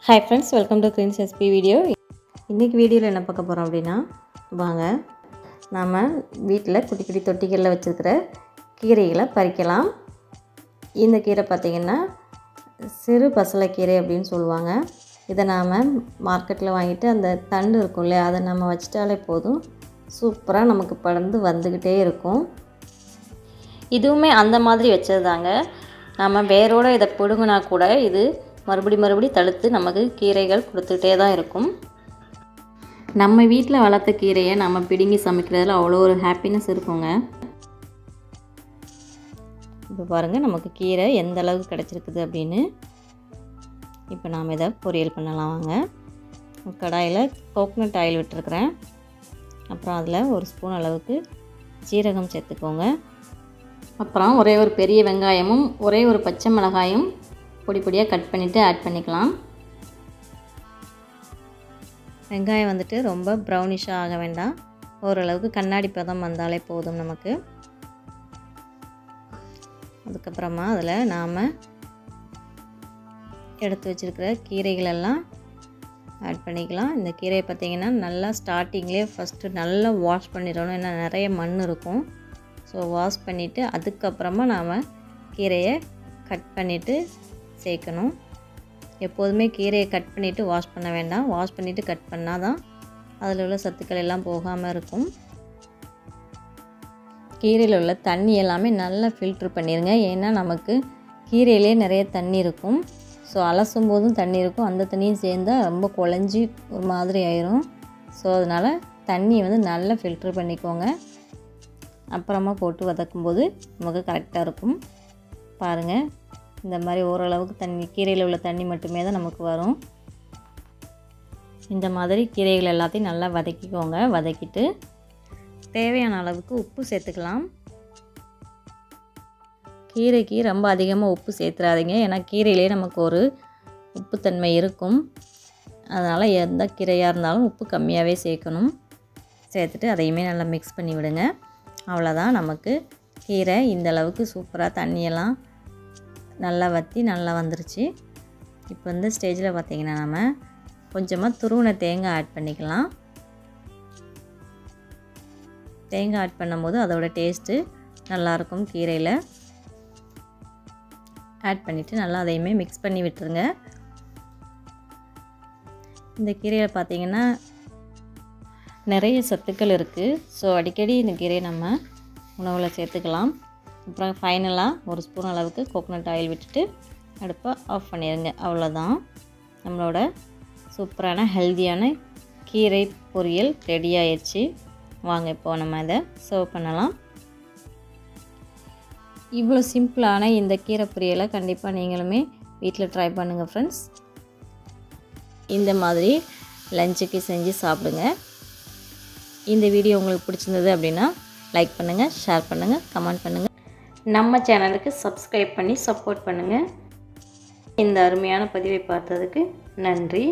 Hi friends, welcome to Green Recipe video. இன்னைக்கு வீடியோல என்ன பார்க்க போறோம் அப்படினா வாங்க நாம வீட்ல குட்டி குட்டி தொட்டிகள்ல வச்சிருக்கிற கீரைகளை பறிக்கலாம். இந்த கீரை பாத்தீங்கன்னா சிறு பசலை கீரை அப்படினு சொல்வாங்க. இத நாம மார்க்கெட்ல வாங்கிட்டு அந்த தண்டு இருக்கும்ல அத நாம வச்சிட்டாலே போதும் சூப்பரா நமக்கு படர்ந்து வந்துகிட்டே இருக்கும். இதுவுமே அந்த மாதிரி வெச்சதாங்க. நாம வேரோட இத புடுங்கினா கூட இது மறுபடி தழுத்து நமக்கு கீரைகள் கொடுத்துட்டே தான் இருக்கும். நம்ம வீட்ல வளர்த்த கீரையை நம்ம பிடுங்கி சமைக்கிறதுல அவ்வளோ ஒரு ஹாப்பினஸ் இருக்குங்க. இப்போ பாருங்க நமக்கு கீரை எந்த அளவுக்கு கிடைச்சிருக்குது அப்படின்னு. இப்போ நாம இதை பொரியல் பண்ணலாம் வாங்க. கடாயில் கோகனட் ஆயில் விட்டுருக்கிறேன். அப்புறம் அதில் ஒரு ஸ்பூன் அளவுக்கு சீரகம் சேர்த்துக்கோங்க. அப்புறம் ஒரே ஒரு பெரிய வெங்காயமும் ஒரே ஒரு பச்சை மிளகாயும் பொடி பொடியாக கட் பண்ணிவிட்டு ஆட் பண்ணிக்கலாம். வெங்காயம் வந்துட்டு ரொம்ப ப்ரௌனிஷாக ஆக வேண்டாம், ஓரளவுக்கு கண்ணாடி பதம் வந்தாலே போதும் நமக்கு. அதுக்கப்புறமா அதில் நாம் எடுத்து வச்சுருக்கிற கீரைகளெல்லாம் ஆட் பண்ணிக்கலாம். இந்த கீரையை பார்த்திங்கன்னா நல்லா ஸ்டார்டிங்லேயே ஃபஸ்ட்டு நல்லா வாஷ் பண்ணிடணும், ஏன்னா நிறைய மண் இருக்கும். ஸோ வாஷ் பண்ணிவிட்டு அதுக்கப்புறமா நாம் கீரையை கட் பண்ணிவிட்டு சேர்க்கணும். எப்போதுமே கீரையை கட் பண்ணிவிட்டு வாஷ் பண்ண வேண்டாம், வாஷ் பண்ணிவிட்டு கட் பண்ணால் தான் அதில் உள்ள சத்துக்கள் எல்லாம் போகாமல் இருக்கும். கீரையில் உள்ள தண்ணி எல்லாமே நல்லா ஃபில்ட்ரு பண்ணிடுங்க, ஏன்னா நமக்கு கீரையிலே நிறைய தண்ணி இருக்கும். ஸோ அலசும் போதும் தண்ணி இருக்கும், அந்த தண்ணியும் சேர்ந்தால் ரொம்ப குழஞ்சி ஒரு மாதிரி ஆயிரும். ஸோ அதனால் தண்ணி வந்து நல்லா ஃபில்ட்ரு பண்ணிக்கோங்க. அப்புறமா போட்டு வதக்கும்போது நமக்கு கரெக்டாக இருக்கும். பாருங்கள், இந்த மாதிரி ஓரளவுக்கு தண்ணி கீரையில் உள்ள தண்ணி மட்டுமே தான் நமக்கு வரும். இந்த மாதிரி கீரைகள் எல்லாத்தையும் நல்லா வதக்கிக்கோங்க. வதக்கிட்டு தேவையான அளவுக்கு உப்பு சேர்த்துக்கலாம். கீரைக்கு ரொம்ப அதிகமாக உப்பு சேர்த்துறாதீங்க, ஏன்னா கீரையிலே நமக்கு ஒரு உப்புத்தன்மை இருக்கும். அதனால் எந்த கீரையாக இருந்தாலும் உப்பு கம்மியாகவே சேர்க்கணும். சேர்த்துட்டு அதையுமே நல்லா மிக்ஸ் பண்ணி விடுங்க. அவ்வளோதான், நமக்கு கீரை இந்த அளவுக்கு சூப்பராக தண்ணியெல்லாம் நல்லா வற்றி நல்லா வந்துருச்சு. இப்போ இந்த ஸ்டேஜில் பார்த்திங்கன்னா நம்ம கொஞ்சமாக துருவின தேங்காய் ஆட் பண்ணிக்கலாம். தேங்காய் ஆட் பண்ணும்போது அதோட டேஸ்ட்டு நல்லாயிருக்கும் கீரையில். ஆட் பண்ணிவிட்டு நல்லா அதையுமே மிக்ஸ் பண்ணி விட்டுருங்க. இந்த கீரையில் பார்த்திங்கன்னா நிறைய சத்துக்கள் இருக்குது. ஸோ அடிக்கடி இந்த கீரையை நம்ம உணவில் சேர்த்துக்கலாம். அப்புறம் ஃபைனலாக ஒரு ஸ்பூன் அளவுக்கு கோகனட் ஆயில் விட்டுட்டு அடுப்பை ஆஃப் பண்ணிடுங்க. அவ்வளோதான், நம்மளோட சூப்பரான ஹெல்த்தியான கீரை பொரியல் ரெடி ஆயிடுச்சு. வாங்க இப்போ நம்ம இதை சர்வ் பண்ணலாம். இவ்வளோ சிம்பிளான இந்த கீரை பொரியலை கண்டிப்பாக நீங்களுமே வீட்டில் ட்ரை பண்ணுங்கள் ஃப்ரெண்ட்ஸ். இந்த மாதிரி லஞ்சுக்கு செஞ்சு சாப்பிடுங்க. இந்த வீடியோ உங்களுக்கு பிடிச்சிருந்தது அப்படின்னா லைக் பண்ணுங்கள், ஷேர் பண்ணுங்கள், கமெண்ட் பண்ணுங்கள். நம்ம சேனலுக்கு சப்ஸ்கிரைப் பண்ணி சப்போர்ட் பண்ணுங்கள். இந்த அருமையான பதிவை பார்த்ததுக்கு நன்றி.